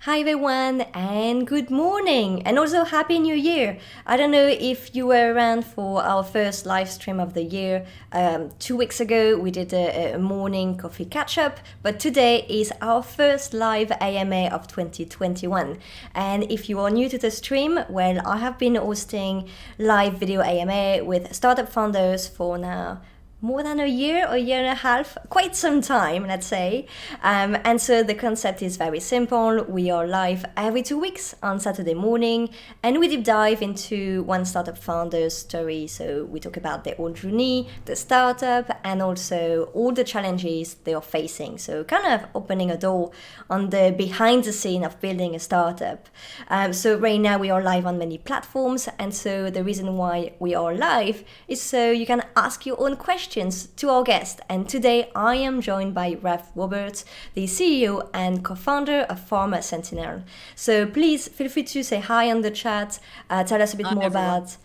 Hi everyone, and good morning, and also Happy New Year. I don't know if you were around for our first live stream of the year. 2 weeks ago, we did a morning coffee catch up, but today is our first live AMA of 2021. And if you are new to the stream, well, I have been hosting live video AMA with startup founders for now more than a year and a half, quite some time, let's say. And so the concept is very simple. We are live every 2 weeks on Saturday morning, and we deep dive into one startup founder's story. So we talk about their own journey, the startup, and also all the challenges they are facing. So kind of opening a door on the behind the scene of building a startup. So right now we are live on many platforms, and so the reason why we are live is so you can ask your own questions to our guest. And today I am joined by Rav Roberts, the CEO and co-founder of Pharma Sentinel. So please feel free to say hi on the chat, tell us a bit Hi, more everyone. about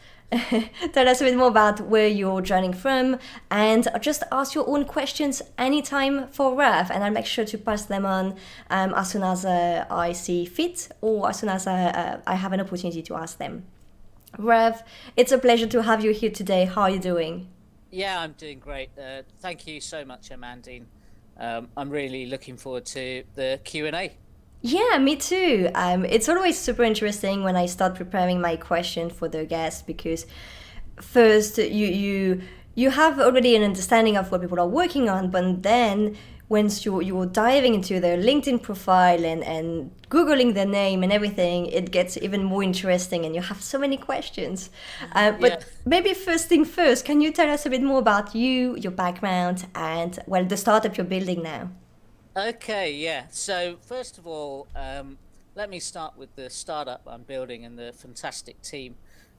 tell us a bit more about where you're joining from, and just ask your own questions anytime for Rav, and I'll make sure to pass them on as soon as I see fit, or as soon as I have an opportunity to ask them. Rav, it's a pleasure to have you here today. How are you doing? Yeah, I'm doing great. Thank you so much, Amandine. I'm really looking forward to the Q&A. Yeah, me too. It's always super interesting when I start preparing my question for the guest because first you have already an understanding of what people are working on, but then once you're diving into their LinkedIn profile and googling their name and everything, it gets even more interesting, and you have so many questions. Yeah. But maybe first thing first, can you tell us a bit more about you, your background, and well, the startup you're building now? Okay, yeah. So first of all, let me start with the startup I'm building and the fantastic team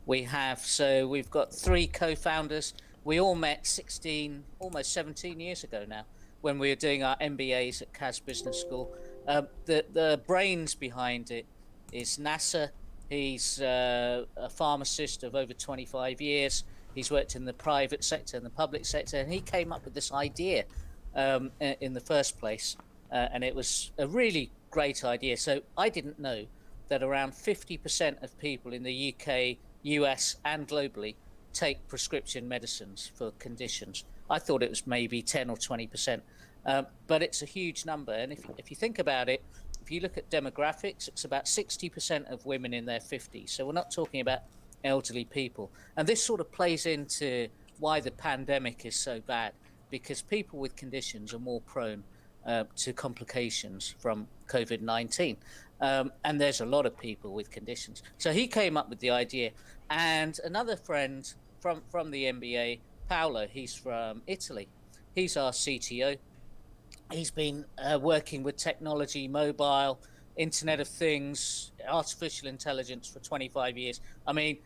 we have. So we've got three co-founders. We all met 16, almost 17 years ago now, when we were doing our MBAs at Cas Business School. The brains behind it is NASA. He's a pharmacist of over 25 years. He's worked in the private sector and the public sector, and he came up with this idea in the first place. And it was a really great idea. So I didn't know that around 50% of people in the UK, US, and globally take prescription medicines for conditions. I thought it was maybe 10 or 20%, but it's a huge number. And if you think about it, if you look at demographics, it's about 60% of women in their 50s. So we're not talking about elderly people. And this sort of plays into why the pandemic is so bad, because people with conditions are more prone to complications from COVID-19. And there's a lot of people with conditions. So he came up with the idea. And another friend from the MBA, Paolo, he's from Italy. He's our CTO. He's been working with technology, mobile, Internet of Things, artificial intelligence for 25 years. I mean,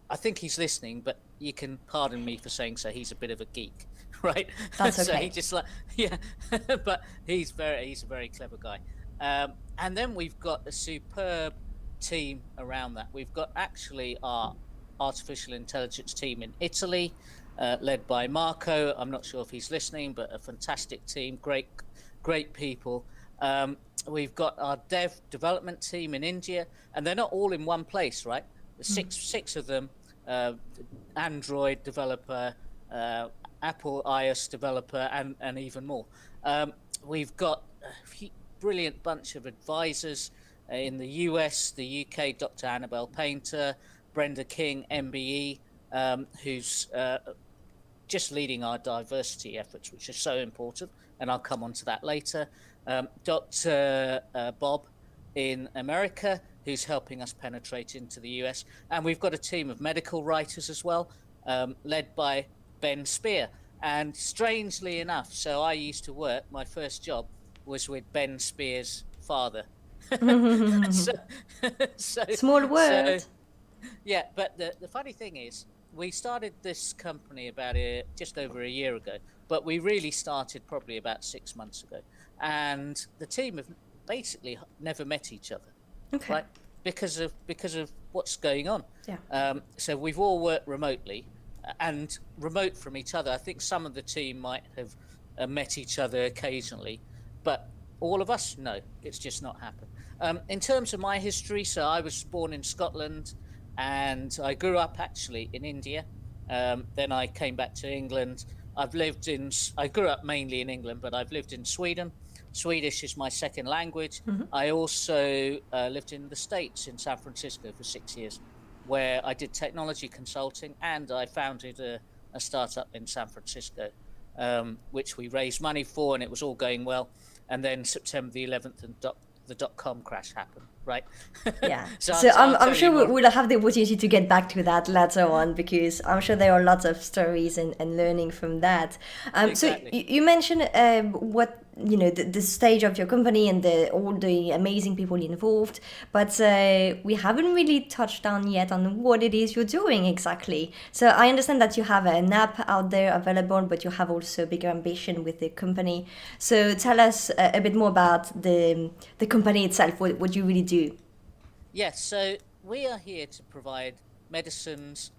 I think he's listening, but you can pardon me for saying so. He's a bit of a geek, right? That's So he okay. just like, yeah, but he's a very clever guy. And then we've got a superb team around that. We've got actually our artificial intelligence team in Italy, led by Marco. I'm not sure if he's listening, but a fantastic team, great people. We've got our development team in India, and they're not all in one place, right? There's six of them, uh, Android developer, Apple iOS developer, and even more. We've got a brilliant bunch of advisors in the US, the UK, Dr. Annabelle Painter, Brenda King, MBE, who's just leading our diversity efforts, which is so important. And I'll come on to that later. Dr. Bob in America, who's helping us penetrate into the US. And we've got a team of medical writers as well, led by Ben Spear. And strangely enough, so I used to work, my first job was with Ben Spear's father. so, so, Small so world. yeah, but the funny thing is, we started this company about just over a year ago, but we really started probably about 6 months ago. And the team have basically never met each other, Okay. right? Because of what's going on. Yeah. So we've all worked remotely and remote from each other. I think some of the team might have met each other occasionally, but all of us? No, it's just not happened. In terms of my history, so I was born in Scotland and I grew up actually in India. Then I came back to England. I grew up mainly in England, but I've lived in Sweden. Swedish is my second language. I also lived in the States in San Francisco for 6 years, where I did technology consulting, and I founded a startup in San Francisco, which we raised money for, and it was all going well. And then September the 11th, and the dot-com crash happened, right? Yeah. So I'm sure we'll have the opportunity to get back to that later on, because I'm sure there are lots of stories and learning from that. Exactly. So you mentioned what the stage of your company and all the amazing people involved, but we haven't really touched on yet on what it is you're doing exactly. So I understand that you have an app out there available, but you have also bigger ambition with the company. So tell us a bit more about the company itself, what you really do. Yes, so we are here to provide medicines,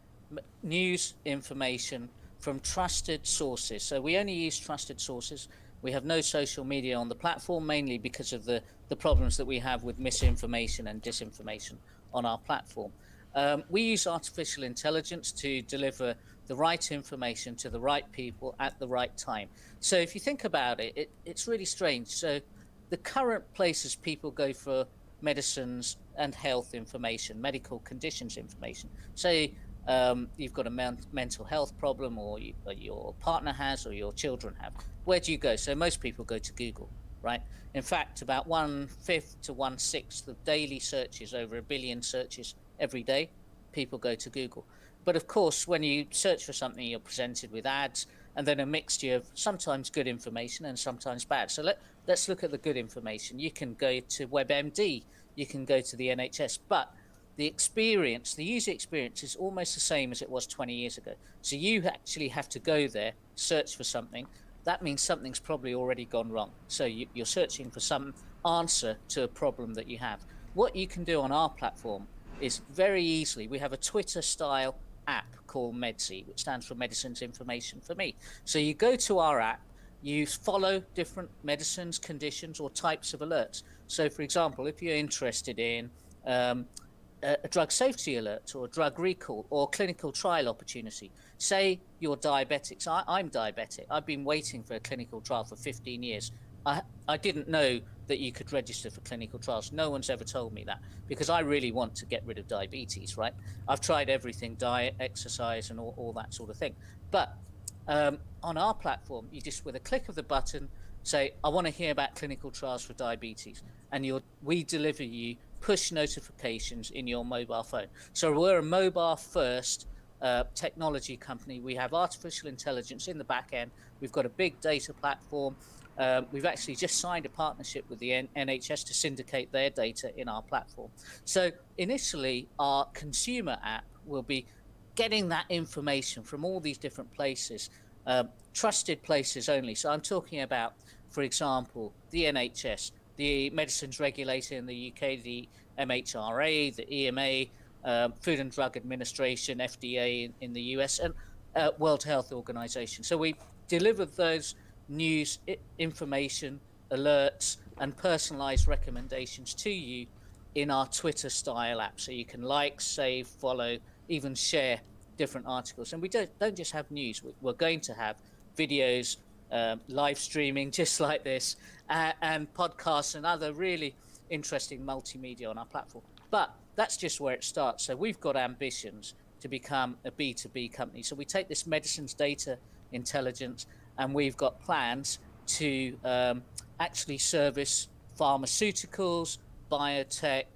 news, information from trusted sources. So we only use trusted sources. We have no social media on the platform, mainly because of the problems that we have with misinformation and disinformation on our platform. We use artificial intelligence to deliver the right information to the right people at the right time. So if you think about it, it's really strange. So the current places people go for medicines and health information, medical conditions information. Say you've got a mental health problem, or your partner has, or your children have. Where do you go? So most people go to Google, right? In fact, about 1/5 to 1/6 of daily searches, over 1 billion searches every day, people go to Google. But of course, when you search for something, you're presented with ads, and then a mixture of sometimes good information and sometimes bad. So let's look at the good information. You can go to WebMD, you can go to the NHS, but the user experience is almost the same as it was 20 years ago. So you actually have to go there, search for something. That means something's probably already gone wrong. So you're searching for some answer to a problem that you have. What you can do on our platform is very easily, we have a Twitter-style app called Medsi, which stands for Medicines Information for Me. So you go to our app, you follow different medicines, conditions, or types of alerts. So, for example, if you're interested in a drug safety alert, or a drug recall, or clinical trial opportunity, say you're diabetic. So I'm diabetic. I've been waiting for a clinical trial for 15 years. I didn't know that you could register for clinical trials. No one's ever told me that, because I really want to get rid of diabetes, right? I've tried everything, diet, exercise, and all that sort of thing. But on our platform, you just, with a click of the button, say, I want to hear about clinical trials for diabetes. And we deliver you push notifications in your mobile phone. So we're a mobile first technology company. We have artificial intelligence in the back end. We've got a big data platform. We've actually just signed a partnership with the NHS to syndicate their data in our platform. So initially, our consumer app will be getting that information from all these different places, trusted places only. So I'm talking about, for example, the NHS, the medicines regulator in the UK, the MHRA, the EMA, Food and Drug Administration, FDA in the US, and World Health Organization. So we deliver those news, information, alerts, and personalized recommendations to you in our Twitter style app. So you can like, save, follow, even share different articles. And we don't just have news. We're going to have videos, live streaming just like this, and podcasts and other really interesting multimedia on our platform. But that's just where it starts. So we've got ambitions to become a B2B company. So we take this medicines data intelligence, and we've got plans to actually service pharmaceuticals, biotech,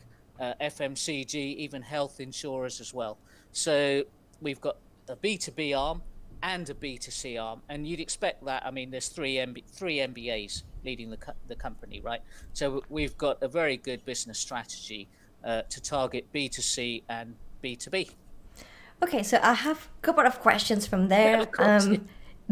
FMCG, even health insurers as well. So we've got a B2B arm and a B2C arm, and you'd expect that. I mean, there's three MBAs leading the company, right? So we've got a very good business strategy to target B2C and B2B. Okay, so I have a couple of questions from there. Of course,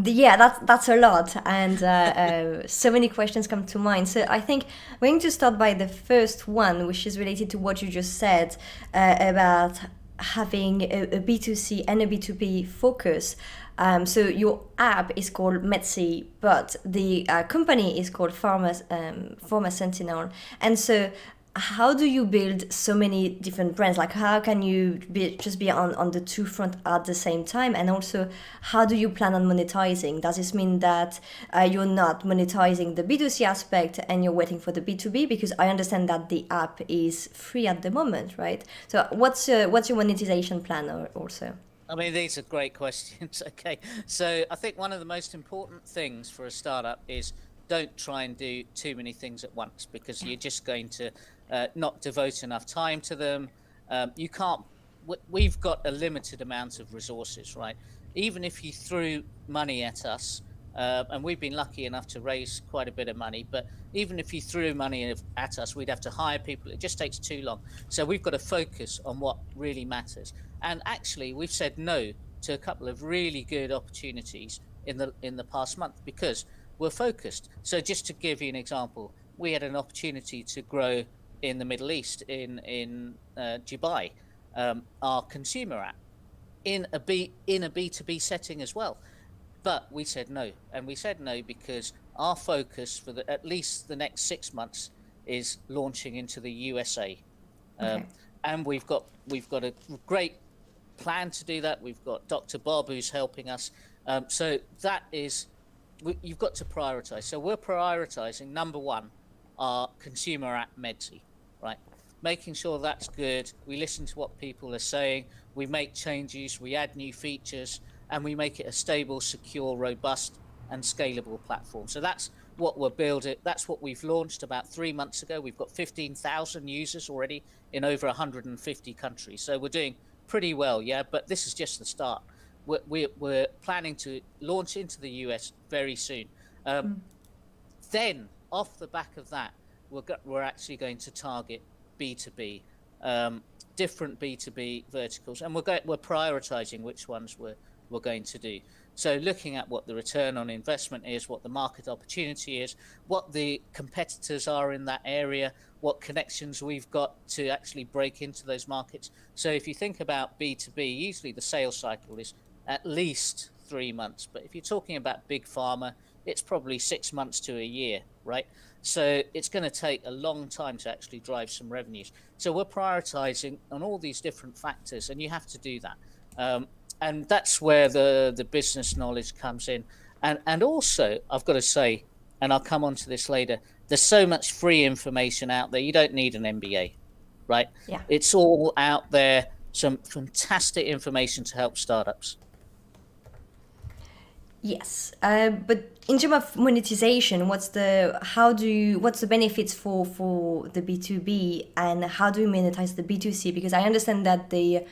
Yeah, that's a lot, and so many questions come to mind. So I think we're going to start by the first one, which is related to what you just said about having a B2C and a B2B focus. So your app is called Metsi, but the company is called Pharma Sentinel. And so how do you build so many different brands? Like how can you just be on the two front at the same time? And also, how do you plan on monetizing? Does this mean that you're not monetizing the B2C aspect and you're waiting for the B2B? Because I understand that the app is free at the moment, right? So what's your monetization plan also? I mean, these are great questions. Okay. So I think one of the most important things for a startup is don't try and do too many things at once, because you're just going to not devote enough time to them. You can't, we've got a limited amount of resources, right? Even if you threw money at us, and we've been lucky enough to raise quite a bit of money, but even if you threw money at us, we'd have to hire people. It just takes too long. So we've got to focus on what really matters. And actually, we've said no to a couple of really good opportunities in the past month because we're focused. So just to give you an example, we had an opportunity to grow in the Middle East, in Dubai, our consumer app in a B2B setting as well. But we said no, and we said no because our focus for at least the next 6 months is launching into the USA, Okay. and we've got a great plan to do that. We've got Dr. Bob who's helping us. So that is, you've got to prioritize. So we're prioritizing number one, our consumer app Medsi, right? Making sure that's good. We listen to what people are saying. We make changes. We add new features, and we make it a stable, secure, robust, and scalable platform. So that's what we're building. That's what we've launched about 3 months ago. We've got 15,000 users already in over 150 countries. So we're doing pretty well, yeah. But this is just the start. We're planning to launch into the US very soon. Then, off the back of that, we're actually going to target B2B, different B2B verticals, and we're prioritizing which ones we're going to do. So looking at what the return on investment is, what the market opportunity is, what the competitors are in that area, what connections we've got to actually break into those markets. So if you think about B2B, usually the sales cycle is at least 3 months. But if you're talking about big pharma, it's probably 6 months to a year, right? So it's going to take a long time to actually drive some revenues. So we're prioritizing on all these different factors, and you have to do that. And that's where the business knowledge comes in. And also, I've got to say, and I'll come on to this later, there's so much free information out there. You don't need an MBA, right? Yeah. It's all out there. Some fantastic information to help startups. Yes, but in terms of monetization, what's the benefits for the B2B, and how do you monetize the B2C? Because I understand that the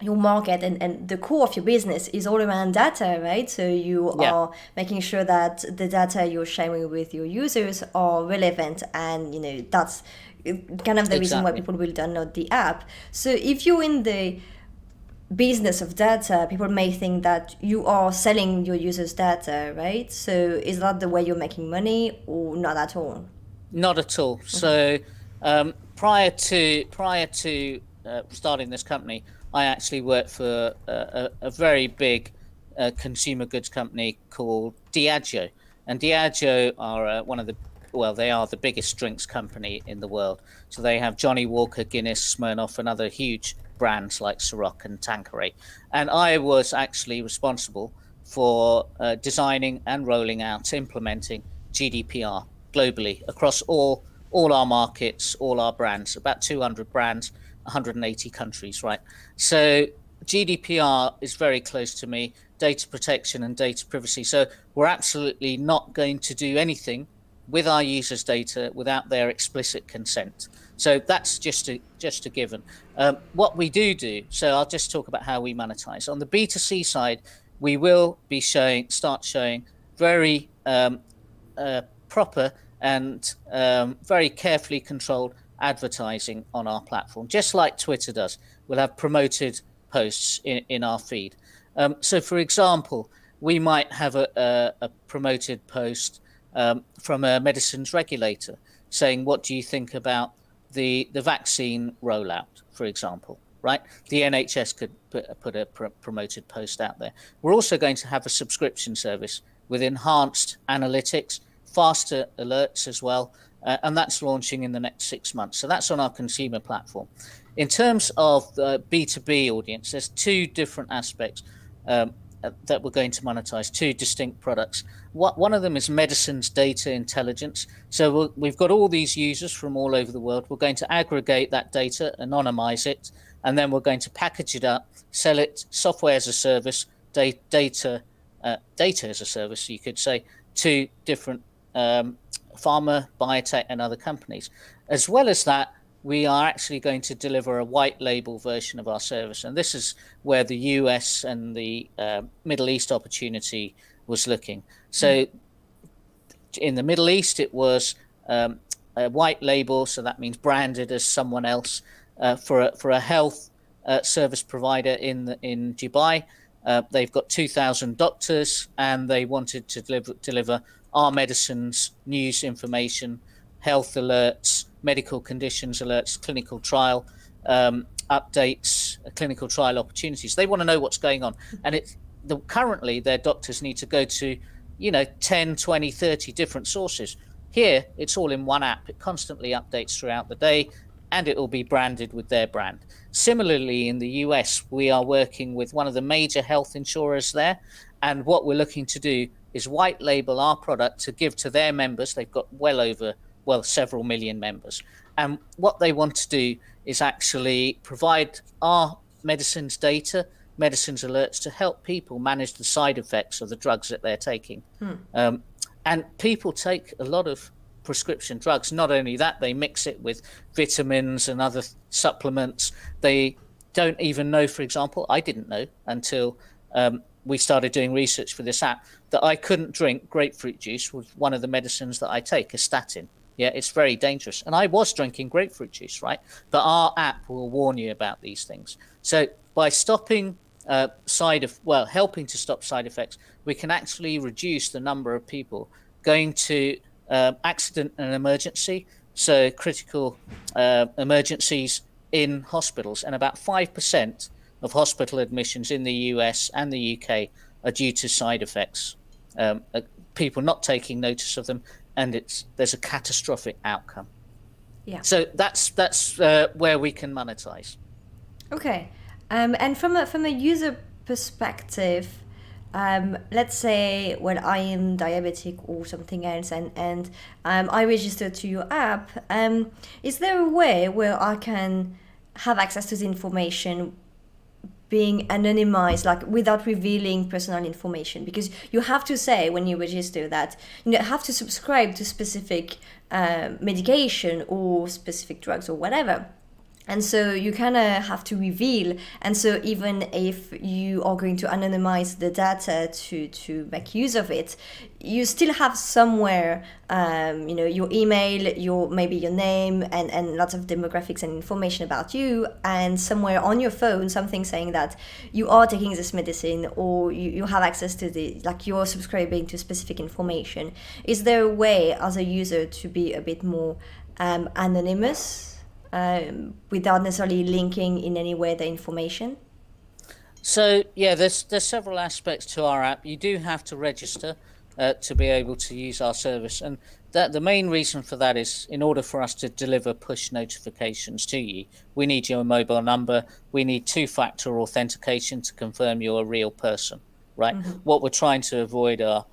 your market and the core of your business is all around data, right? So you are making sure that the data you're sharing with your users are relevant, and that's kind of the reason why people will download the app. So if you're in the business of data, people may think that you are selling your users data, right? So is that the way you're making money, or not at all? Not at all. So prior to starting this company, I actually worked for a very big consumer goods company called Diageo, and Diageo are they are the biggest drinks company in the world. So they have Johnny Walker, Guinness, Smirnoff, and other huge brands like Ciroc and Tanqueray. And I was actually responsible for designing and rolling out, implementing GDPR globally across all our markets, all our brands, about 200 brands, 180 countries, right? So GDPR is very close to me, data protection and data privacy. So we're absolutely not going to do anything with our users' data without their explicit consent. So that's just a given. What we do, so I'll just talk about how we monetize. On the B2C side, we will be start showing very proper and very carefully controlled advertising on our platform, just like Twitter does. We'll have promoted posts in our feed. So, for example, we might have a promoted post from a medicines regulator saying, what do you think about the vaccine rollout, for example, right? The NHS could put a promoted post out there. We're also going to have a subscription service with enhanced analytics, faster alerts as well, and that's launching in the next 6 months. So that's on our consumer platform. In terms of the B2B audience, there's two different aspects that we're going to monetize, two distinct products. One of them is medicines data intelligence. So we've got all these users from all over the world. We're going to aggregate that data, anonymize it, and then we're going to package it up, sell it software as a service, data as a service, you could say, to different pharma, biotech, and other companies. As well as that, we are actually going to deliver a white label version of our service. And this is where the US and the Middle East opportunity was looking. So in the Middle East, it was a white label. So that means branded as someone else for a health service provider in Dubai. They've got 2,000 doctors and they wanted to deliver our medicines, news information, health alerts, medical conditions alerts, clinical trial updates, clinical trial opportunities. They want to know what's going on. And currently their doctors need to go to, 10, 20, 30 different sources. Here, it's all in one app. It constantly updates throughout the day and it will be branded with their brand. Similarly, in the US, we are working with one of the major health insurers there. And what we're looking to do is white label our product to give to their members. They've got several million members. And what they want to do is actually provide our medicines data, medicines alerts to help people manage the side effects of the drugs that they're taking. And people take a lot of prescription drugs. Not only that, they mix it with vitamins and other supplements. They don't even know, for example, I didn't know until we started doing research for this app, that I couldn't drink grapefruit juice with one of the medicines that I take, a statin. Yeah, it's very dangerous. And I was drinking grapefruit juice, right? But our app will warn you about these things. So by stopping helping to stop side effects, we can actually reduce the number of people going to accident and emergency, so critical emergencies in hospitals. And about 5% of hospital admissions in the US and the UK are due to side effects, people not taking notice of them, and there's a catastrophic outcome. Yeah. So that's where we can monetize. Okay, and from a user perspective, let's say when I am diabetic or something else, and I register to your app, is there a way where I can have access to the information being anonymized, like without revealing personal information? Because you have to say when you register that you have to subscribe to specific medication or specific drugs or whatever. And so you kind of have to reveal. And so even if you are going to anonymize the data to make use of it, you still have somewhere, your email, maybe your name and lots of demographics and information about you, and somewhere on your phone, something saying that you are taking this medicine or you have access to you're subscribing to specific information. Is there a way as a user to be a bit more anonymous? Without necessarily linking in any way the information? So yeah, there's several aspects to our app. You do have to register to be able to use our service, and that the main reason for that is in order for us to deliver push notifications to you, we need your mobile number. We need two-factor authentication to confirm you're a real person, right? Mm-hmm. What we're trying to avoid are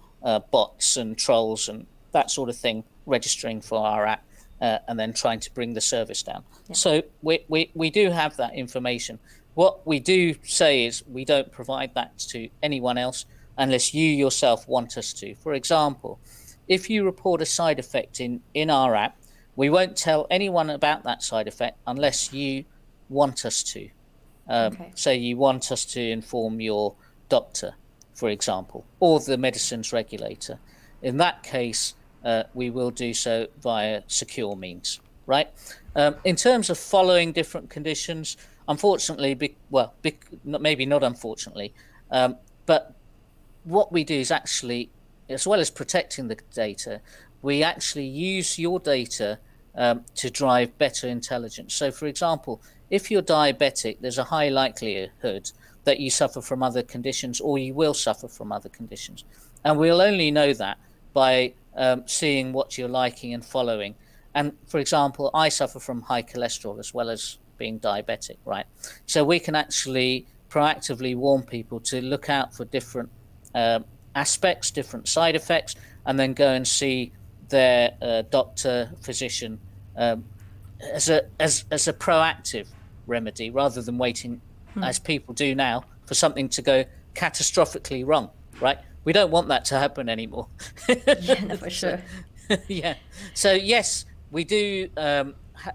bots and trolls and that sort of thing registering for our app. And then trying to bring the service down. Yeah. So we do have that information. What we do say is we don't provide that to anyone else unless you yourself want us to. For example, if you report a side effect in our app, we won't tell anyone about that side effect unless you want us to. Okay. So you want us to inform your doctor, for example, or the medicines regulator. In that case, we will do so via secure means, right? In terms of following different conditions, unfortunately, maybe not unfortunately, but what we do is actually, as well as protecting the data, we actually use your data to drive better intelligence. So, for example, if you're diabetic, there's a high likelihood that you suffer from other conditions, or you will suffer from other conditions. And we'll only know that by seeing what you're liking and following. And for example, I suffer from high cholesterol as well as being diabetic, right? So we can actually proactively warn people to look out for different aspects, different side effects, and then go and see their doctor, physician, as a proactive remedy, rather than waiting, as people do now, for something to go catastrophically wrong. Right? We don't want that to happen anymore. Yeah, no, for sure. Yeah. So yes, we do.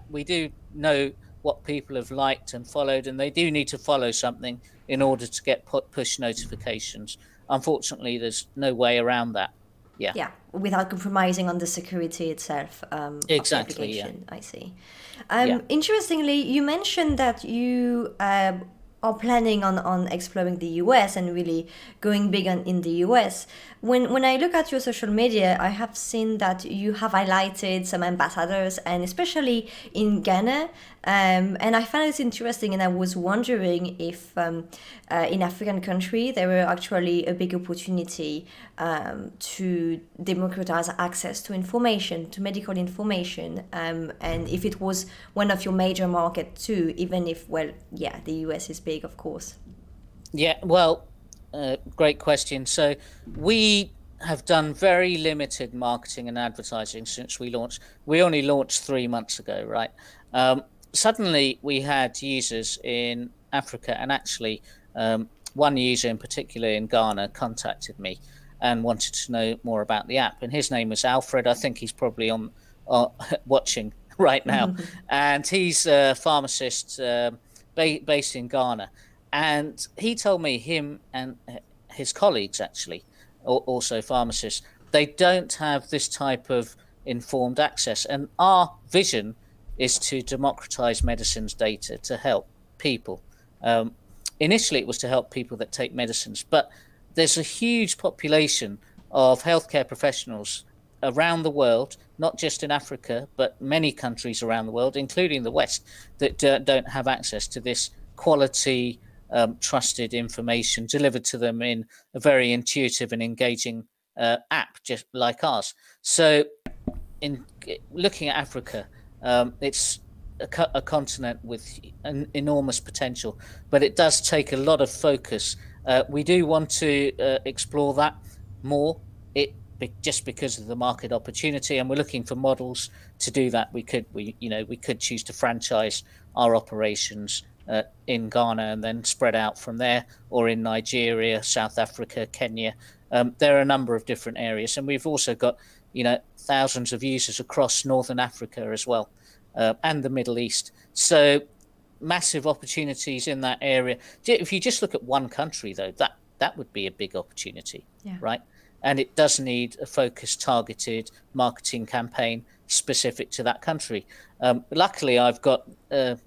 We do know what people have liked and followed, and they do need to follow something in order to get push notifications. Unfortunately, there's no way around that. Yeah. Yeah, without compromising on the security itself of the Exactly. Yeah. application. I see. Yeah. Interestingly, you mentioned that you are planning on exploring the US and really going big in the US. When I look at your social media, I have seen that you have highlighted some ambassadors, and especially in Ghana. And I found it interesting, and I was wondering if in African country there were actually a big opportunity to democratize access to information, to medical information, and if it was one of your major markets too, even if, well, yeah, the US is big, of course. Yeah. Well, great question. So we have done very limited marketing and advertising since we launched. We only launched 3 months ago, right? Suddenly we had users in Africa, and actually one user in particular in Ghana contacted me and wanted to know more about the app. And his name was Alfred. I think he's probably on watching right now. And he's a pharmacist based in Ghana. And he told me him and his colleagues, actually, also pharmacists, they don't have this type of informed access. And our vision is to democratize medicines data to help people. Initially, it was to help people that take medicines, but there's a huge population of healthcare professionals around the world, not just in Africa, but many countries around the world, including the West, that don't have access to this quality, trusted information delivered to them in a very intuitive and engaging app, just like ours. So, in looking at Africa, it's a continent with an enormous potential, but it does take a lot of focus. We do want to explore that more. Just because of the market opportunity, and we're looking for models to do that. We could choose to franchise our operations in Ghana and then spread out from there, or in Nigeria, South Africa, Kenya. There are a number of different areas, and we've also got thousands of users across Northern Africa as well, and the Middle East. So massive opportunities in that area. If you just look at one country, though, that would be a big opportunity, right? And it does need a focused, targeted marketing campaign specific to that country. Luckily, I've got a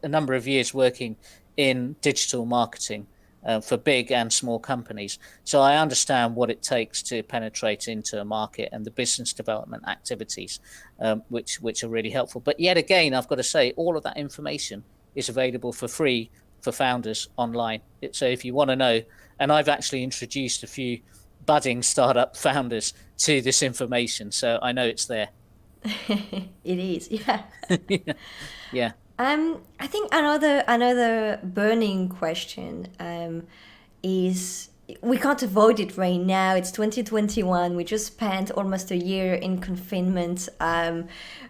number of years working in digital marketing for big and small companies. So I understand what it takes to penetrate into a market and the business development activities, which are really helpful. But yet again, I've got to say, all of that information is available for free for founders online. So if you want to know, and I've actually introduced a few budding startup founders to this information, so I know it's there. It is, yeah. Yeah. I think another burning question is, we can't avoid it right now. It's 2021. We just spent almost a year in confinement.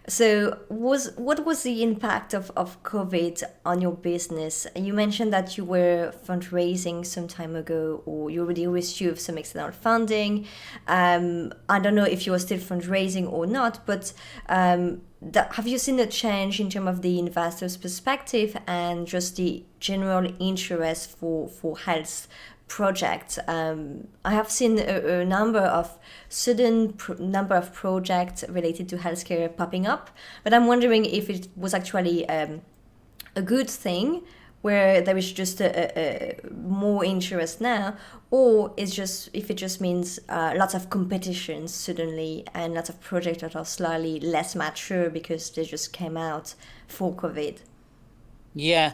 So what was the impact of COVID on your business? You mentioned that you were fundraising some time ago, or you already received some external funding. I don't know if you are still fundraising or not, but have you seen a change in terms of the investor's perspective and just the general interest for health projects? I have seen a number of number of projects related to healthcare popping up, but I'm wondering if it was actually a good thing, where there is just a more interest now, or it's just if it just means lots of competition suddenly and lots of projects that are slightly less mature because they just came out for COVID. Yeah,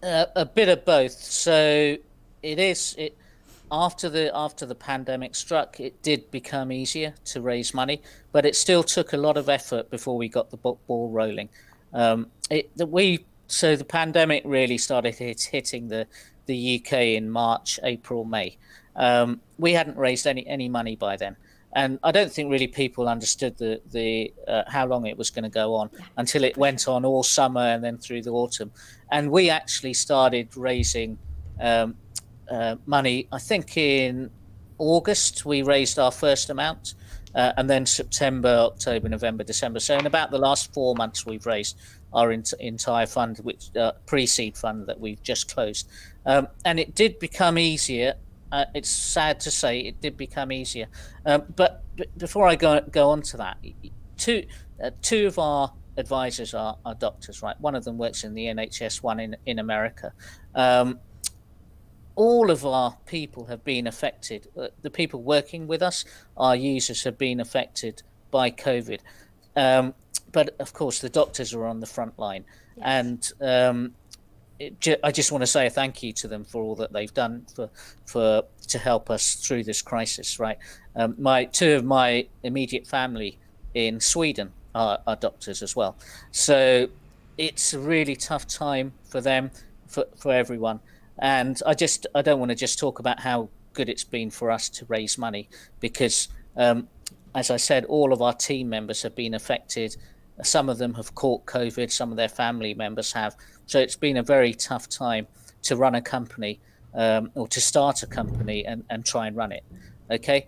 a bit of both. So it after the pandemic struck, it did become easier to raise money, but it still took a lot of effort before we got the ball rolling. So the pandemic really started hitting the UK in March, April, May. We hadn't raised any money by then, and I don't think really people understood the how long it was going to go on until it went on all summer and then through the autumn, and we actually started raising um, money. I think in August we raised our first amount, and then September, October, November, December. So in about the last 4 months, we've raised our entire fund, which pre-seed fund that we've just closed, and it did become easier. It's sad to say it did become easier, but before I go on to that, two of our advisors are doctors, right? One of them works in the NHS, one in America. All of our people have been affected. The people working with us, our users, have been affected by COVID. But of course, the doctors are on the front line. Yes. And I just want to say a thank you to them for all that they've done to help us through this crisis. Right, two of my immediate family in Sweden are doctors as well. So it's a really tough time for them, for everyone. And I don't want to just talk about how good it's been for us to raise money, because, as I said, all of our team members have been affected. Some of them have caught COVID, some of their family members have. So it's been a very tough time to run a company, or to start a company and try and run it. Okay.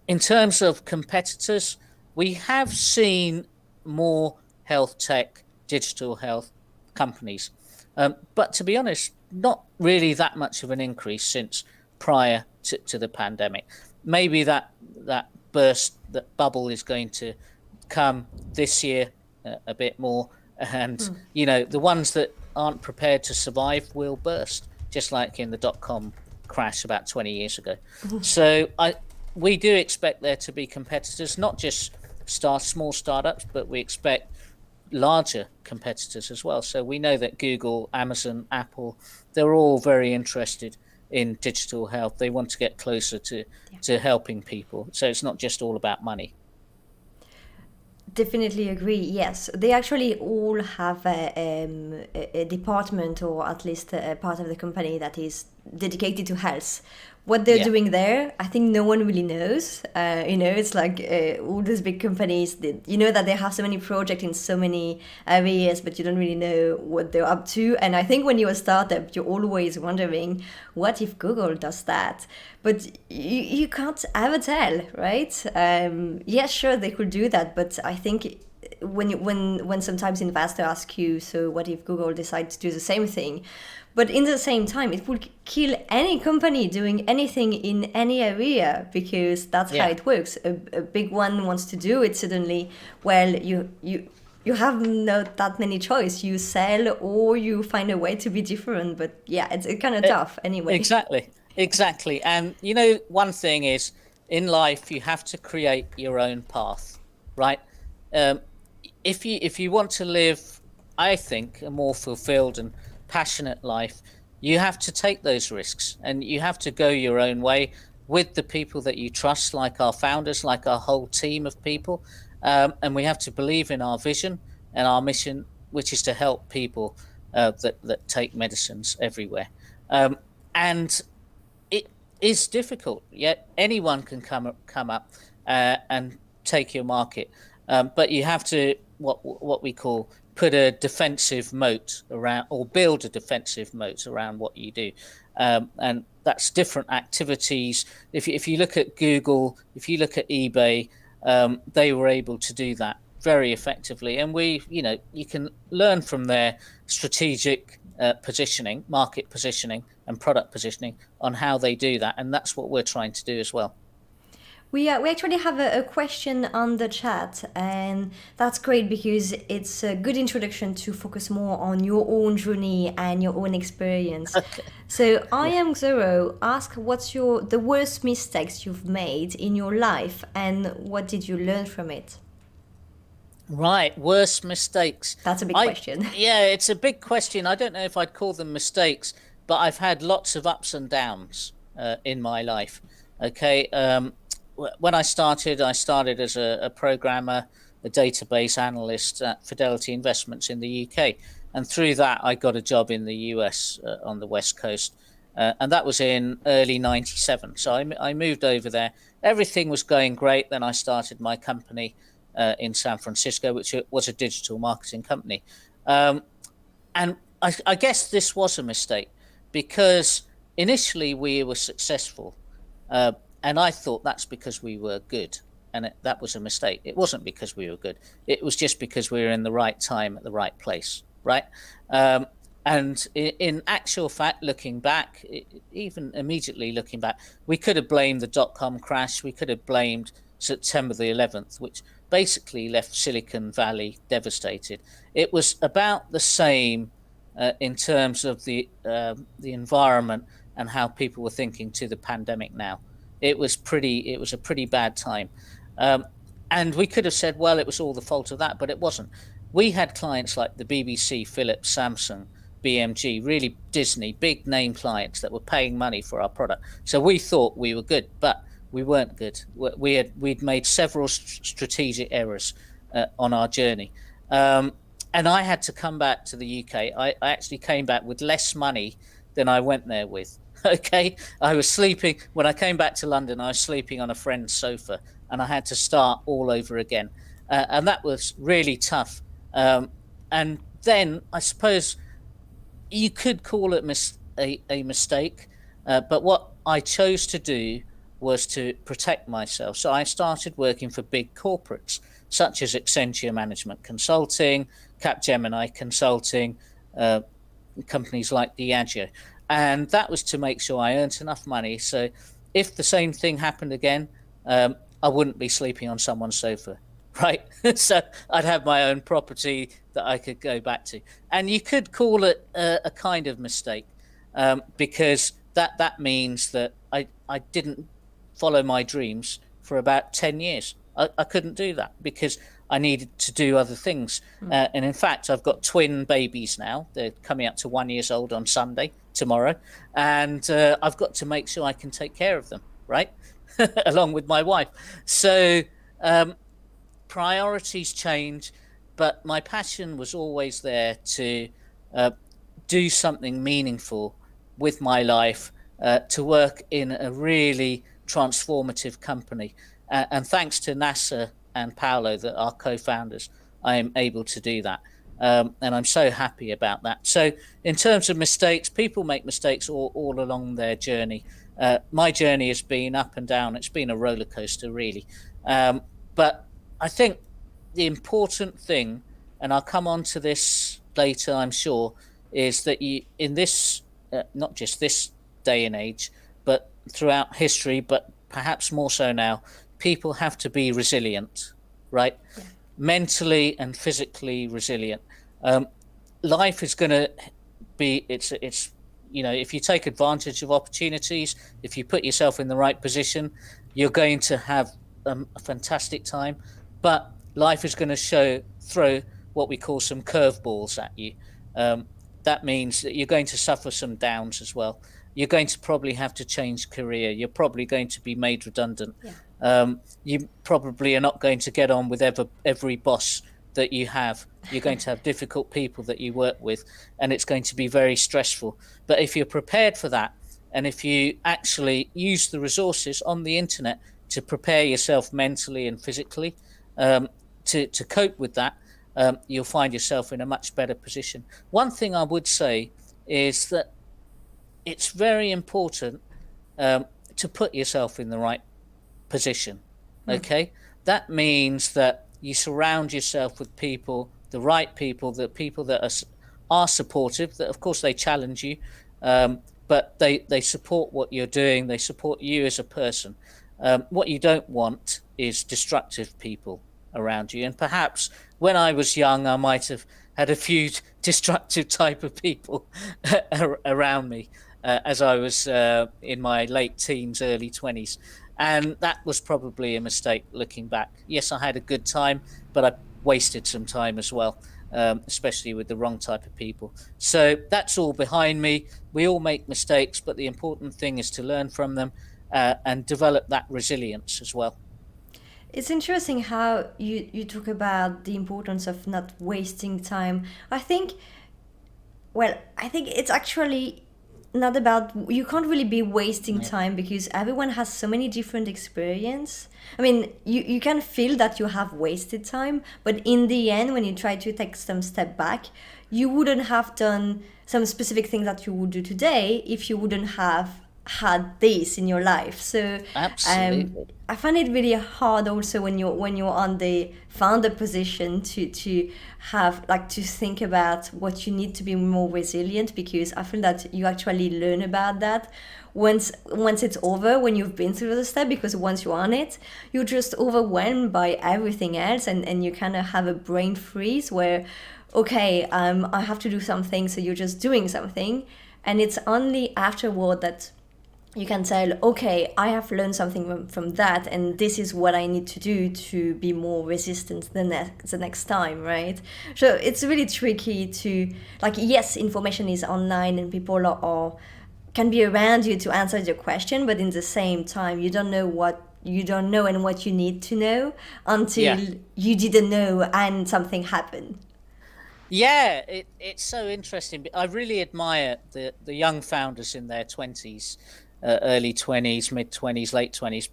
In terms of competitors, we have seen more health tech, digital health companies. But to be honest, not really that much of an increase since prior to the pandemic. Maybe that burst, that bubble, is going to come this year a bit more, and the ones that aren't prepared to survive will burst, just like in the dot-com crash about 20 years ago. So we do expect there to be competitors, not just small startups, but we expect larger competitors as well. So we know that Google, Amazon, Apple, they're all very interested in digital health. They want to get closer to helping people. So it's not just all about money. Definitely agree. Yes, they actually all have a department, or at least a part of the company, that is dedicated to health. What they're doing there, I think no one really knows. It's like all these big companies, that they have so many projects in so many areas, but you don't really know what they're up to. And I think when you're a startup, you're always wondering, what if Google does that? But you can't ever tell, right? Yeah, sure, they could do that, but I think when sometimes investors ask you, so what if Google decides to do the same thing? But in the same time, it would kill any company doing anything in any area, because that's how it works. A big one wants to do it suddenly. Well, you have not that many choice. You sell or you find a way to be different. But yeah, it's kind of tough anyway. Exactly. And one thing is, in life, you have to create your own path, right? If you want to live, I think, a more fulfilled and passionate life, you have to take those risks, and you have to go your own way with the people that you trust, like our founders, like our whole team of people, and we have to believe in our vision and our mission, which is to help people that take medicines everywhere. And it is difficult, yet anyone can come up and take your market, but you have to what we call put a defensive moat around, or build a defensive moat around what you do. And that's different activities. If you look at Google, if you look at eBay, they were able to do that very effectively. And you can learn from their strategic positioning, market positioning and product positioning on how they do that. And that's what we're trying to do as well. we actually have a question on the chat, and that's great because it's a good introduction to focus more on your own journey and your own experience. Okay. So I Yeah. am Zoro. Ask what's the worst mistakes you've made in your life, and what did you learn from it? Right, worst mistakes. That's a big I question. Yeah, it's a big question. I don't know if I'd call them mistakes, but I've had lots of ups and downs in my life. Okay, when I started as a programmer, a database analyst at Fidelity Investments in the UK, and through that I got a job in the US on the West Coast, and that was in early '97. So I moved over there. Everything was going great. Then I started my company in San Francisco, which was a digital marketing company. And I guess this was a mistake because initially we were successful. Uh, and I thought that's because we were good. And that was a mistake. It wasn't because we were good. It was just because we were in the right time at the right place, right? Um, and in actual fact, looking back, even immediately looking back, we could have blamed the dot-com crash. We could have blamed September the 11th, which basically left Silicon Valley devastated. It was about the same in terms of the environment and how people were thinking to the pandemic now. It was a pretty bad time. Um, and we could have said, well, it was all the fault of that, but it wasn't. We had clients like the BBC, Philips, Samsung, BMG, really Disney, big name clients that were paying money for our product. So we thought we were good, but we weren't good. We'd made several strategic errors on our journey, and I had to come back to the UK. I actually came back with less money than I went there with. Okay, I was sleeping when I came back to London. I was sleeping on a friend's sofa, and I had to start all over again, and that was really tough. And then I suppose you could call it a mistake, but what I chose to do was to protect myself. So I started working for big corporates such as Accenture Management Consulting, Capgemini Consulting, uh, companies like Diageo. And that was to make sure I earned enough money. So if the same thing happened again, I wouldn't be sleeping on someone's sofa, right? So I'd have my own property that I could go back to. And you could call it a kind of mistake, because that means that I didn't follow my dreams for about 10 years. I couldn't do that because I needed to do other things. And in fact, I've got twin babies now. They're coming up to 1 year old on Sunday, tomorrow. And I've got to make sure I can take care of them, right? Along with my wife. So priorities change, but my passion was always there to do something meaningful with my life, to work in a really transformative company. And thanks to NASA and Paolo, that are co-founders, I am able to do that. And I'm so happy about that. So in terms of mistakes, people make mistakes all along their journey. My journey has been up and down. It's been a roller coaster, really. But I think the important thing, and I'll come on to this later, I'm sure, is that you, in this, not just this day and age, but throughout history, but perhaps more so now, people have to be resilient, right? Yeah. Mentally and physically resilient. Life is going to be, it's, if you take advantage of opportunities, if you put yourself in the right position, you're going to have a fantastic time. But life is going to throw what we call some curveballs at you. That means that you're going to suffer some downs as well. You're going to probably have to change career. You're probably going to be made redundant. Yeah. You probably are not going to get on with every boss that you have. You're going to have difficult people that you work with, and it's going to be very stressful. But if you're prepared for that, and if you actually use the resources on the internet to prepare yourself mentally and physically, to cope with that, you'll find yourself in a much better position. One thing I would say is that it's very important to put yourself in the right position. Okay, that means that you surround yourself with people, the right people, the people that are supportive. That of course they challenge you, but they support what you're doing. They support you as a person. What you don't want is destructive people around you. And perhaps when I was young, I might have had a few destructive type of people around me as I was in my late teens, early 20s. And that was probably a mistake looking back. Yes, I had a good time, but I wasted some time as well, especially with the wrong type of people. So that's all behind me. We all make mistakes, but the important thing is to learn from them and develop that resilience as well. It's interesting how you talk about the importance of not wasting time. I think, well, I think it's actually not about, you can't really be wasting time because everyone has so many different experience. I mean, you can feel that you have wasted time, but in the end, when you try to take some step back, you wouldn't have done some specific things that you would do today if you wouldn't have had this in your life. So Absolutely. I find it really hard also when you're on the founder position to have like to think about what you need to be more resilient, because I feel that you actually learn about that once it's over, when you've been through the step, because once you're on it, you're just overwhelmed by everything else, and you kind of have a brain freeze where, okay, I have to do something, so you're just doing something, and it's only afterward that you can tell, okay, I have learned something from that, and this is what I need to do to be more resistant the next time, right? So it's really tricky to, like, yes, information is online and people are can be around you to answer your question, but in the same time, you don't know what you don't know and what you need to know until Yeah. you didn't know and something happened. Yeah, it's so interesting. I really admire the young founders in their 20s, early 20s, mid 20s, late 20s.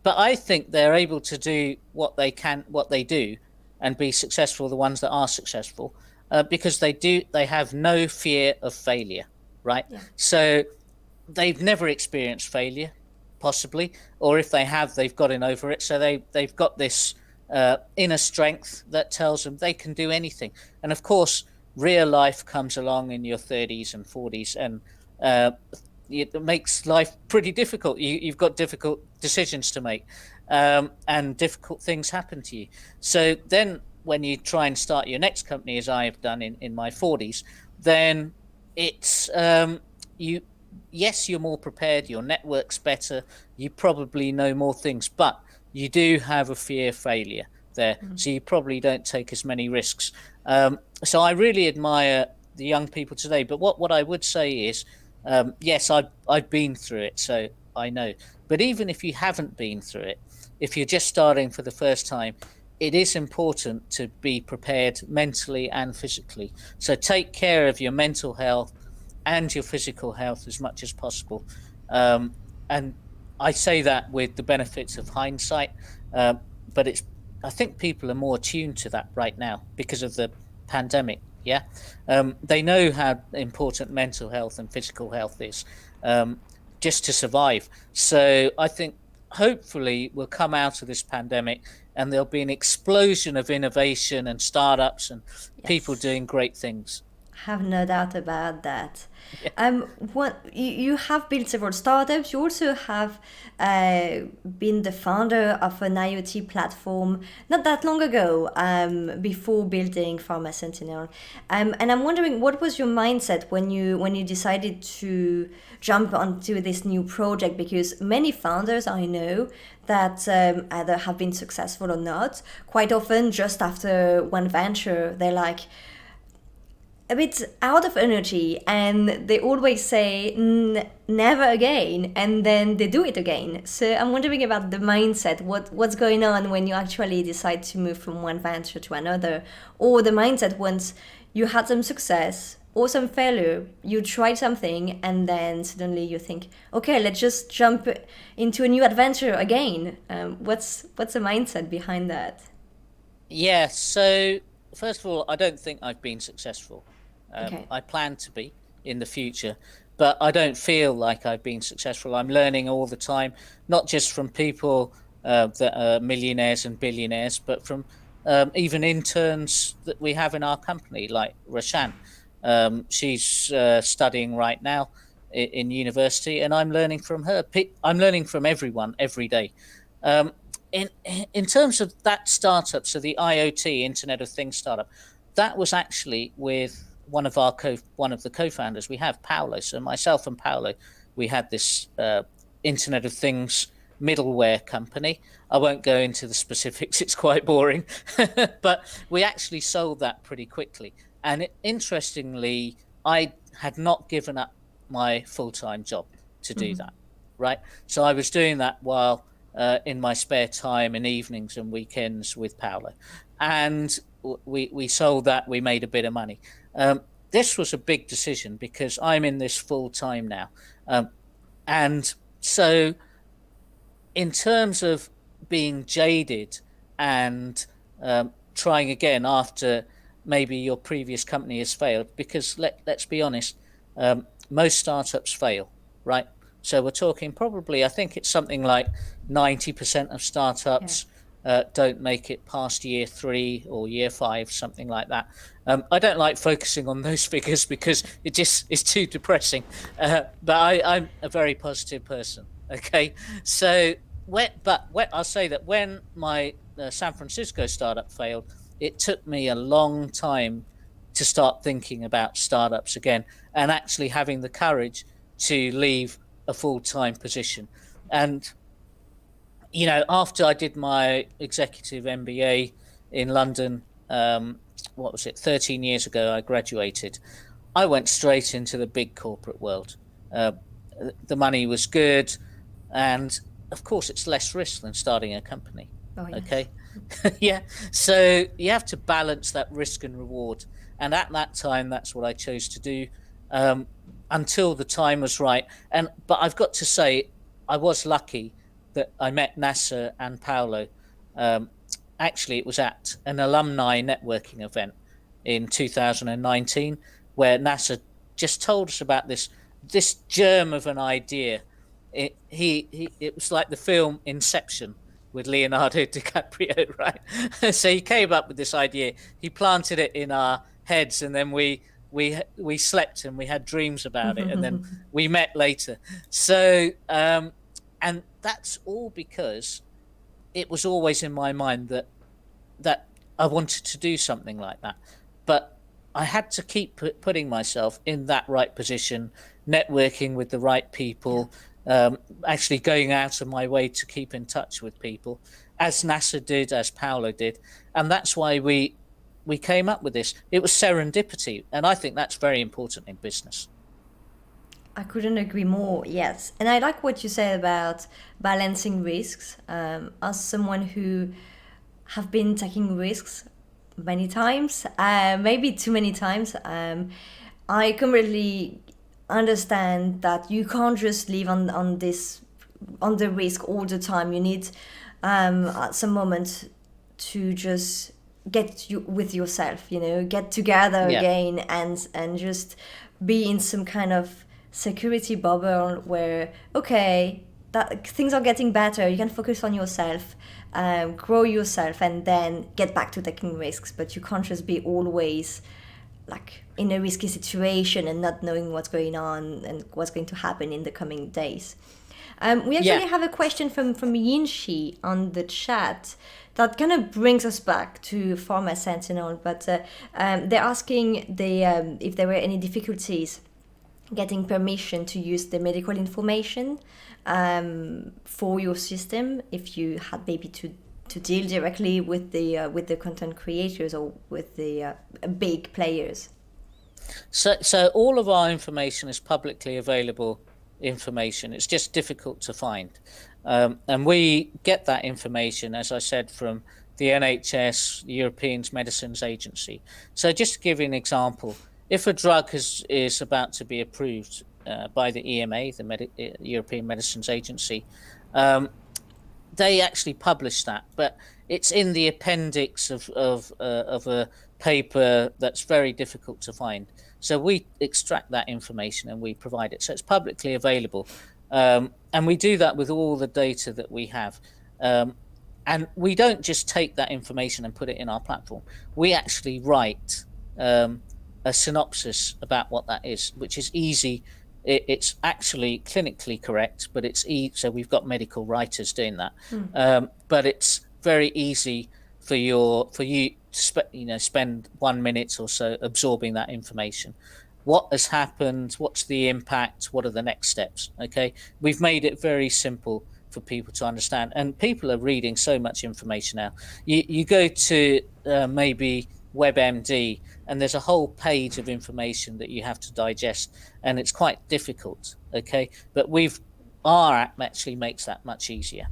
But I think they're able to do what they do, and be successful, the ones that are successful, because they have no fear of failure, right? Yeah. So they've never experienced failure, possibly, or if they have, they've gotten over it. So they've got this inner strength that tells them they can do anything. And of course, real life comes along in your 30s and 40s, and uh, it makes life pretty difficult. You've got difficult decisions to make, and difficult things happen to you. So then, when you try and start your next company, as I have done in my 40s, then it's you yes, you're more prepared, your network's better, you probably know more things, but you do have a fear of failure there. So you probably don't take as many risks. So I really admire the young people today. But what I would say is, yes, I've been through it, so I know. But even if you haven't been through it, if you're just starting for the first time, it is important to be prepared mentally and physically. So take care of your mental health and your physical health as much as possible. And I say that with the benefits of hindsight, uh, but I think people are more attuned to that right now because of the pandemic. Yeah, they know how important mental health and physical health is, um, just to survive. So I think hopefully we'll come out of this pandemic and there'll be an explosion of innovation and startups and people Yes. doing great things. Have no doubt about that. Yeah. What you have built several startups. You also have been the founder of an IoT platform not that long ago, before building Pharma Sentinel. And I'm wondering, what was your mindset when you decided to jump onto this new project? Because many founders I know that either have been successful or not, quite often just after one venture, they're like a bit out of energy, and they always say never again, and then they do it again. So I'm wondering about the mindset, what's going on when you actually decide to move from one venture to another, or the mindset once you had some success or some failure, you tried something, and then suddenly you think, okay, let's just jump into a new adventure again. What's the mindset behind that? Yeah, so first of all, I don't think I've been successful. Okay. I plan to be in the future, but I don't feel like I've been successful. I'm learning all the time, not just from people that are millionaires and billionaires, but from even interns that we have in our company, like Rashan. She's studying right now in university, and I'm learning from her. I'm learning from everyone every day. Um, in terms of that startup, so the IoT Internet of Things startup, that was actually with one of the co-founders. We have Paolo. So myself and Paolo, we had this Internet of Things middleware company. I won't go into the specifics; it's quite boring. But we actually sold that pretty quickly. And interestingly, I had not given up my full-time job to do that, right? So I was doing that while in my spare time and evenings and weekends with Paolo, and we sold that. We made a bit of money. This was a big decision because I'm in this full time now, and so in terms of being jaded and trying again after maybe your previous company has failed, because let's be honest, most startups fail, right? So we're talking probably, I think it's something like 90% of startups don't make it past year 3 or year 5, something like that. I don't like focusing on those figures because it just is too depressing. But I'm a very positive person. Okay, so I'll say that when my San Francisco startup failed, it took me a long time to start thinking about startups again and actually having the courage to leave a full-time position. And after I did my executive MBA in London, what was it, 13 years ago, I graduated. I went straight into the big corporate world. The money was good, and of course, it's less risk than starting a company. Oh, yes. Okay. Yeah. So you have to balance that risk and reward. And at that time, that's what I chose to do until the time was right. But I've got to say, I was lucky that I met Nasser and Paolo. Actually, it was at an alumni networking event in 2019 where Nasser just told us about this germ of an idea. It was like the film Inception with Leonardo DiCaprio, right? So he came up with this idea. He planted it in our heads, and then we slept and we had dreams about it, and then we met later. So and that's all because it was always in my mind that I wanted to do something like that, but I had to keep putting myself in that right position, networking with the right people. Actually going out of my way to keep in touch with people, as Nasser did, as Paolo did, and that's why we came up with this. It was serendipity, and I think that's very important in business. I couldn't agree more, yes. And I like what you said about balancing risks. As someone who have been taking risks many times, maybe too many times, I completely understand that you can't just live on the risk all the time. You need at some moment to just get you with yourself, get together again and just be in some kind of security bubble where that things are getting better. You can focus on yourself, grow yourself, and then get back to taking risks. But you can't just be always like in a risky situation and not knowing what's going on and what's going to happen in the coming days. We actually have a question from Yinshi on the chat that kind of brings us back to Pharma Sentinel, but they're asking if there were any difficulties getting permission to use the medical information for your system, if you had maybe to deal directly with the content creators or with the big players. So all of our information is publicly available information. It's just difficult to find, and we get that information, as I said, from the NHS, the European Medicines Agency. So just to give you an example, if a drug is about to be approved by the EMA, the European Medicines Agency, they actually publish that, but it's in the appendix of a paper that's very difficult to find. So we extract that information and we provide it. So it's publicly available. And we do that with all the data that we have. And we don't just take that information and put it in our platform. We actually write a synopsis about what that is, which is easy It's actually clinically correct, but so we've got medical writers doing that. But it's very easy for you to spend 1 minute or so absorbing that information. What has happened? What's the impact? What are the next steps? Okay, we've made it very simple for people to understand, and people are reading so much information now. You go to maybe WebMD, and there's a whole page of information that you have to digest, and it's quite difficult. Okay, but our app actually makes that much easier.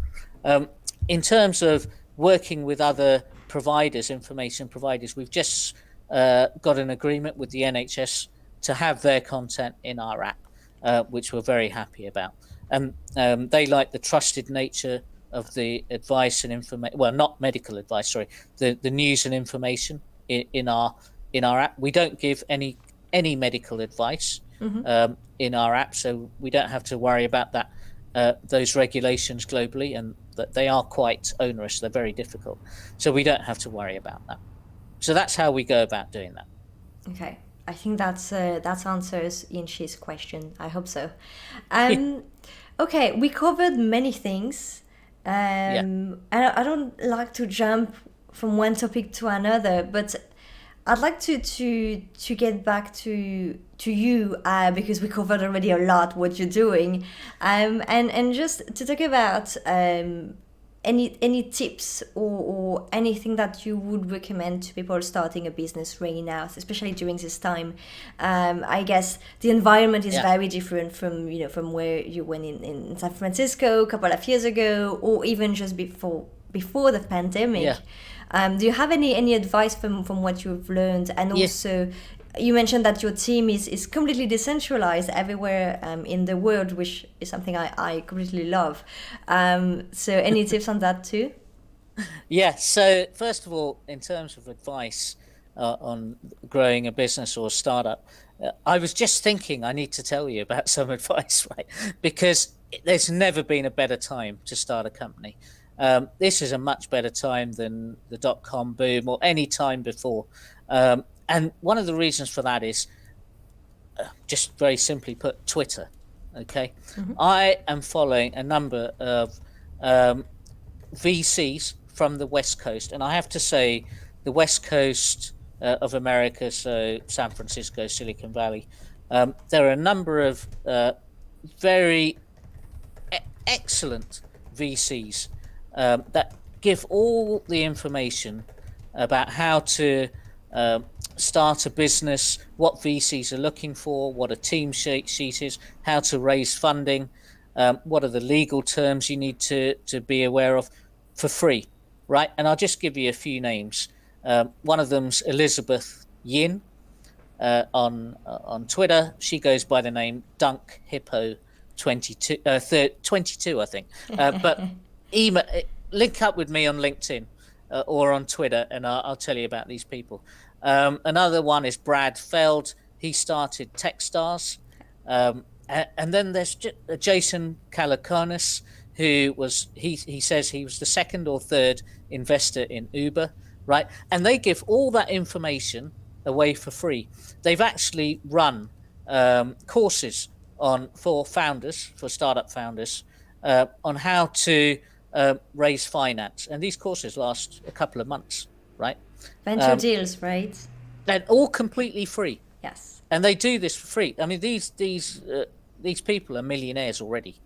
In terms of working with other providers, information providers, we've just got an agreement with the NHS to have their content in our app, which we're very happy about. And they like the trusted nature of the advice and information. Well, not medical advice, sorry. The news and information in our app. We don't give any medical advice in our app, so we don't have to worry about that. Those regulations globally, and that they are quite onerous. They're very difficult, so we don't have to worry about that. So that's how we go about doing that. Okay, I think that answers Yinchi's question. I hope so. Okay, we covered many things, and I don't like to jump from one topic to another, but I'd like to get back to you because we covered already a lot what you're doing, and just to talk about any tips or anything that you would recommend to people starting a business right now, especially during this time. I guess the environment is very different from where you went in San Francisco a couple of years ago, or even just before the pandemic. Do you have any advice from what you've learned? And also, you mentioned that your team is completely decentralized everywhere in the world, which is something I completely love. So any tips on that too? Yeah, so first of all, in terms of advice on growing a business or a startup, I was just thinking I need to tell you about some advice, right? Because there's never been a better time to start a company. This is a much better time than the dot-com boom or any time before. And one of the reasons for that is, just very simply put, Twitter. Okay. I am following a number of VCs from the West Coast. And I have to say, the West Coast of America, so San Francisco, Silicon Valley, there are a number of very excellent VCs that give all the information about how to start a business, what VCs are looking for, what a team sheet is, how to raise funding, what are the legal terms you need to be aware of, for free, right? And I'll just give you a few names. One of them's Elizabeth Yin on Twitter. She goes by the name Dunk Hippo 22, I think. But link up with me on LinkedIn or on Twitter, and I'll tell you about these people. Another one is Brad Feld. He started Techstars. And then there's Jason Calacanis, who he says he was the second or third investor in Uber, right? And they give all that information away for free. They've actually run courses for startup founders, on how to raise finance. And these courses last a couple of months, right? Venture deals, right? And all completely free. Yes. And they do this for free. I mean, these people are millionaires already.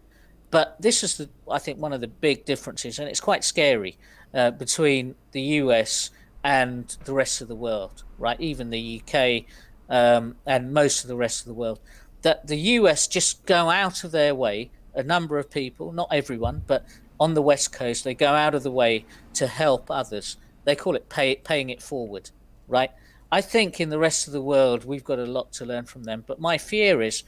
But this is, I think, one of the big differences, and it's quite scary, between the US and the rest of the world, right? Even the UK and most of the rest of the world. That the US just go out of their way, a number of people, not everyone, but on the West Coast, they go out of the way to help others. They call it paying it forward, right? I think in the rest of the world, we've got a lot to learn from them. But my fear is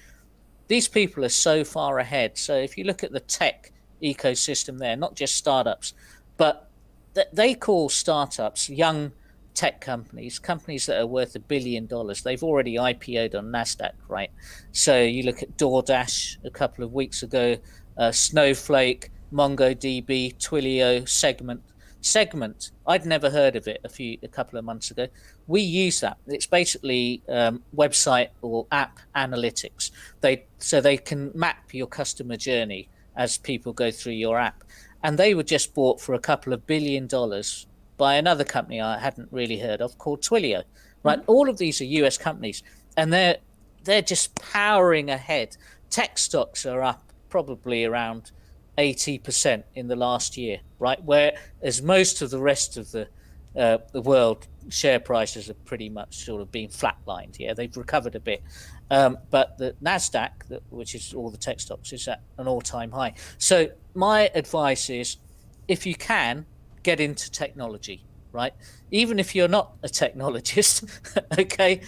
these people are so far ahead. So if you look at the tech ecosystem there, not just startups, but they call startups young tech companies that are worth $1 billion. They've already IPO'd on NASDAQ, right? So you look at DoorDash a couple of weeks ago, Snowflake, MongoDB, Twilio, Segment. Segment, I'd never heard of it a couple of months ago. We use that. It's basically website or app analytics. They can map your customer journey as people go through your app. And they were just bought for a couple of $1 billion by another company I hadn't really heard of called Twilio. Right, all of these are US companies, and they're just powering ahead. Tech stocks are up probably around 80% in the last year, right? Whereas most of the rest of the world share prices have pretty much sort of been flatlined. Yeah, they've recovered a bit, but the Nasdaq, which is all the tech stocks, is at an all-time high. So my advice is, if you can, get into technology. Right, even if you're not a technologist, okay.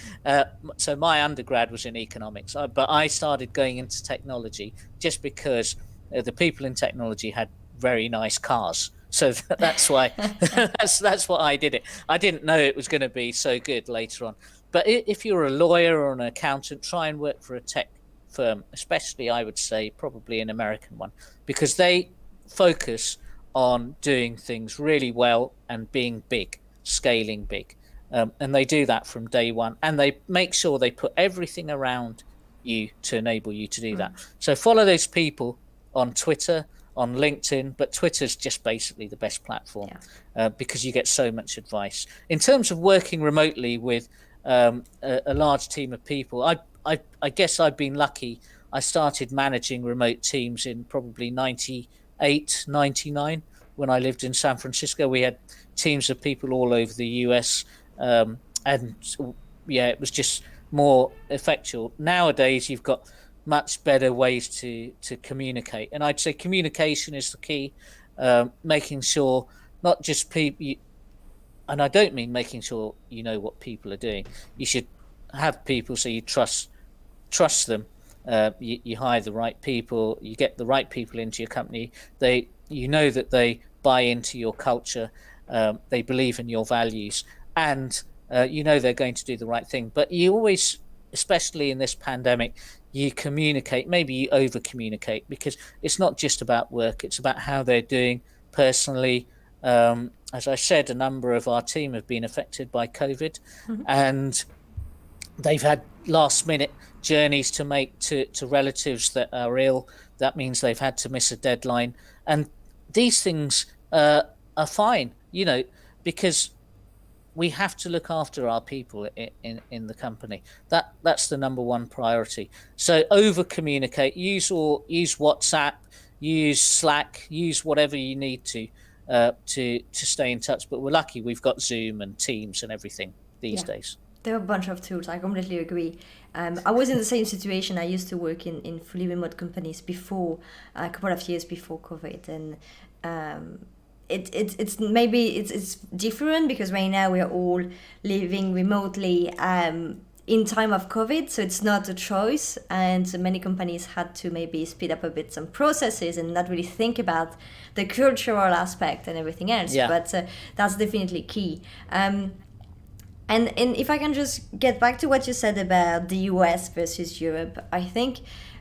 So my undergrad was in economics, but I started going into technology just because the people in technology had very nice cars. So that's why that's why I did it. I didn't know it was going to be so good later on. But if you're a lawyer or an accountant, try and work for a tech firm, especially I would say probably an American one, because they focus on doing things really well and being big, scaling big. And they do that from day one. And they make sure they put everything around you to enable you to do that. So follow those people on Twitter, on LinkedIn, but Twitter's just basically the best platform because you get so much advice. In terms of working remotely with a large team of people, I guess I've been lucky. I started managing remote teams in probably 98, 99 when I lived in San Francisco. We had teams of people all over the US, and it was just more effectual. Nowadays, you've got much better ways to communicate, and I'd say communication is the key. Making sure not just people, and I don't mean making sure you know what people are doing. You should have people so you trust them. You hire the right people, you get the right people into your company. You know that they buy into your culture, they believe in your values, and you know they're going to do the right thing. But you always, especially in this pandemic, you communicate, maybe you over communicate, because it's not just about work, it's about how they're doing personally. As I said, a number of our team have been affected by COVID, and they've had last minute journeys to make to relatives that are ill. That means they've had to miss a deadline. And these things are fine, because we have to look after our people in the company. That's the number one priority. So over communicate, use WhatsApp, use Slack, use whatever you need to stay in touch. But we're lucky we've got Zoom and Teams and everything these days. There are a bunch of tools. I completely agree. I was in the same situation. I used to work in fully remote companies before, a couple of years before COVID, and it's maybe it's different because right now we are all living remotely in time of COVID, so it's not a choice, and many companies had to maybe speed up a bit some processes and not really think about the cultural aspect and everything else. But that's definitely key. And if I can just get back to what you said about the US versus Europe, I think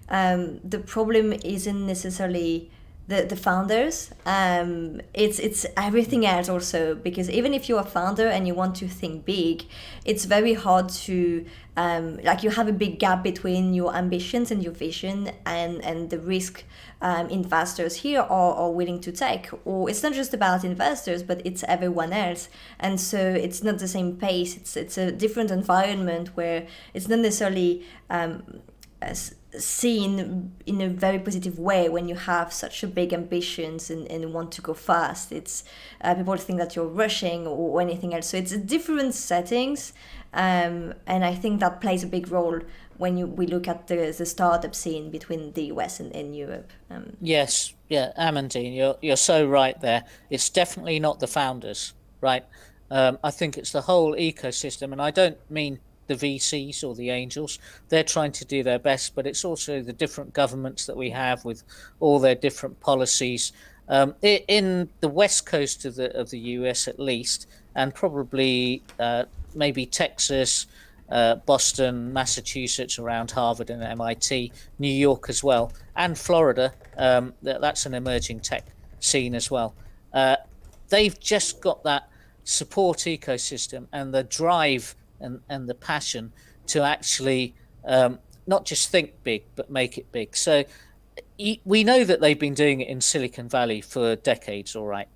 the problem isn't necessarily the founders. It's everything else also, because even if you're a founder and you want to think big, it's very hard to you have a big gap between your ambitions and your vision and the risk investors here are willing to take. Or it's not just about investors, but it's everyone else, and so it's not the same pace. It's a different environment where it's not necessarily seen in a very positive way when you have such a big ambitions and want to go fast. It's people think that you're rushing or anything else. So it's different settings, and I think that plays a big role when we look at the startup scene between the US and Europe. Yes, Amandine, you're so right there. It's definitely not the founders, right? I think it's the whole ecosystem, and I don't mean the VCs or the angels. They're trying to do their best, but it's also the different governments that we have with all their different policies. In the west coast of the US at least, and probably maybe Texas, Boston, Massachusetts, around Harvard and MIT, New York as well, and Florida. That's an emerging tech scene as well. they've just got that support ecosystem and the drive and the passion to actually not just think big, but make it big. So we know that they've been doing it in Silicon Valley for decades, all right.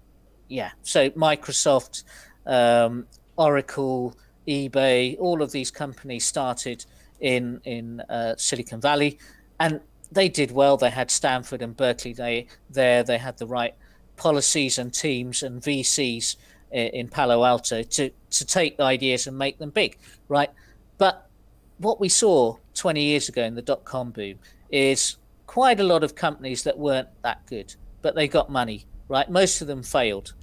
Yeah. So Microsoft, Oracle, eBay, all of these companies started in Silicon Valley, and they did well. They had Stanford and Berkeley. They had the right policies and teams and VCs in Palo Alto to take ideas and make them big, right? But what we saw 20 years ago in the dot-com boom is quite a lot of companies that weren't that good, but they got money, right? Most of them failed.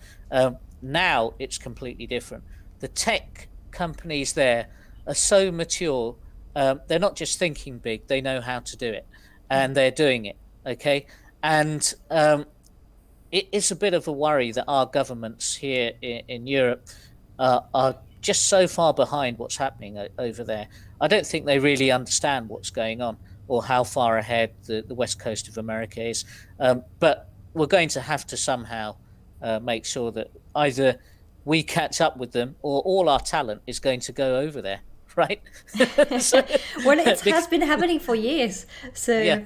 Now it's completely different. The tech companies there are so mature. They're not just thinking big, they know how to do it, and they're doing it, okay? And it's a bit of a worry that our governments here in Europe are just so far behind what's happening over there. I don't think they really understand what's going on or how far ahead the west coast of America is. But we're going to have to somehow make sure that either we catch up with them or all our talent is going to go over there, right? Well, it has been happening for years. So yeah.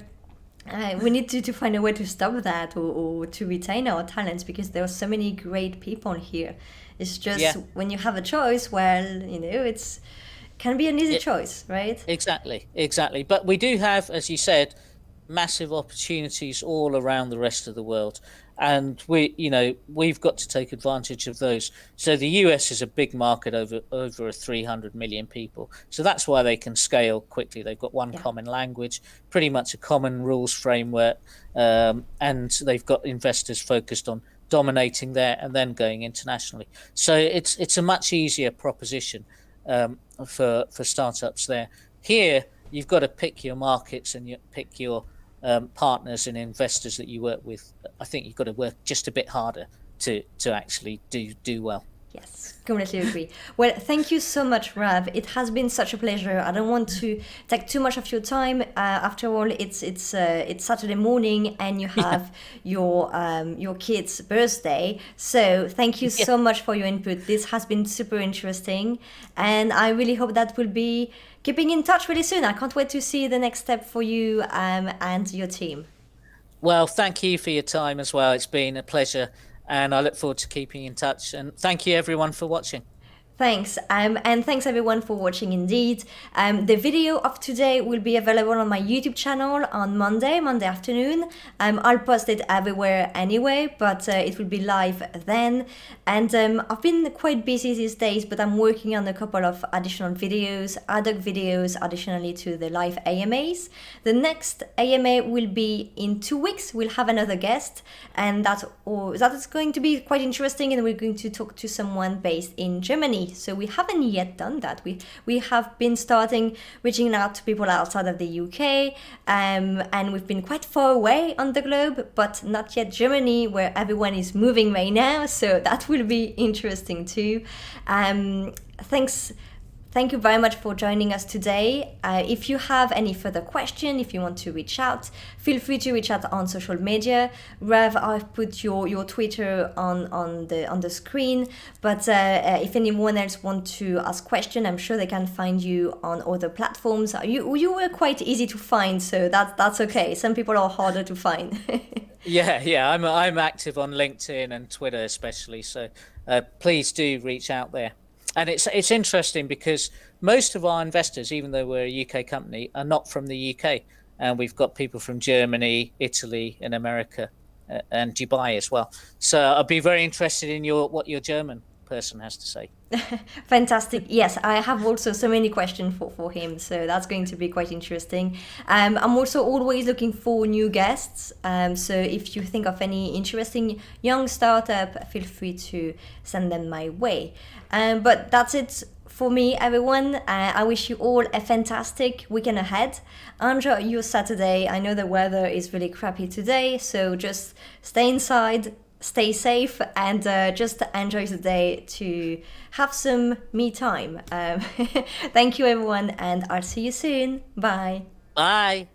We need to find a way to stop that or to retain our talents, because there are so many great people here. It's just when you have a choice, well, it's can be an easy choice, right? Exactly. But we do have, as you said, massive opportunities all around the rest of the world, and we've got to take advantage of those. So the US is a big market, over 300 million people, so that's why they can scale quickly. They've got one common language, pretty much a common rules framework, and they've got investors focused on dominating there and then going internationally. So it's a much easier proposition for startups there. Here you've got to pick your markets and you pick your partners and investors that you work with. I think you've got to work just a bit harder to actually do well. Yes, completely agree. Well, thank you so much, Rav. It has been such a pleasure. I don't want to take too much of your time. After all, it's Saturday morning, and you have your kid's birthday. So thank you so much for your input. This has been super interesting, and I really hope that we'll be keeping in touch really soon. I can't wait to see the next step for you and your team. Well, thank you for your time as well. It's been a pleasure, and I look forward to keeping in touch. And thank you everyone for watching. Thanks, and thanks everyone for watching indeed. The video of today will be available on my YouTube channel on Monday afternoon. I'll post it everywhere anyway, but it will be live then. And I've been quite busy these days, but I'm working on a couple of additional videos, ad hoc videos, additionally to the live AMAs. The next AMA will be in 2 weeks. We'll have another guest, and that is going to be quite interesting, and we're going to talk to someone based in Germany. So we haven't yet done that. We have been reaching out to people outside of the UK, and we've been quite far away on the globe, but not yet Germany, where everyone is moving right now. So that will be interesting too. Thank you very much for joining us today. If you have any further question, if you want to reach out, feel free to reach out on social media. Rav, I've put your Twitter on the screen. But if anyone else wants to ask question, I'm sure they can find you on other platforms. You were quite easy to find, so that's okay. Some people are harder to find. Yeah. I'm active on LinkedIn and Twitter especially. So please do reach out there. And it's interesting because most of our investors, even though we're a UK company, are not from the UK. And we've got people from Germany, Italy, and America, and Dubai as well. So I'd be very interested in what your German person has to say. Fantastic. Yes, I have also so many questions for him, so that's going to be quite interesting. I'm also always looking for new guests, so if you think of any interesting young startup, feel free to send them my way. But that's it for me, everyone. I wish you all a fantastic weekend ahead. Enjoy your Saturday. I know the weather is really crappy today, so just stay inside, stay safe, and just enjoy the day to have some me time. Thank you, everyone, and I'll see you soon. Bye. Bye.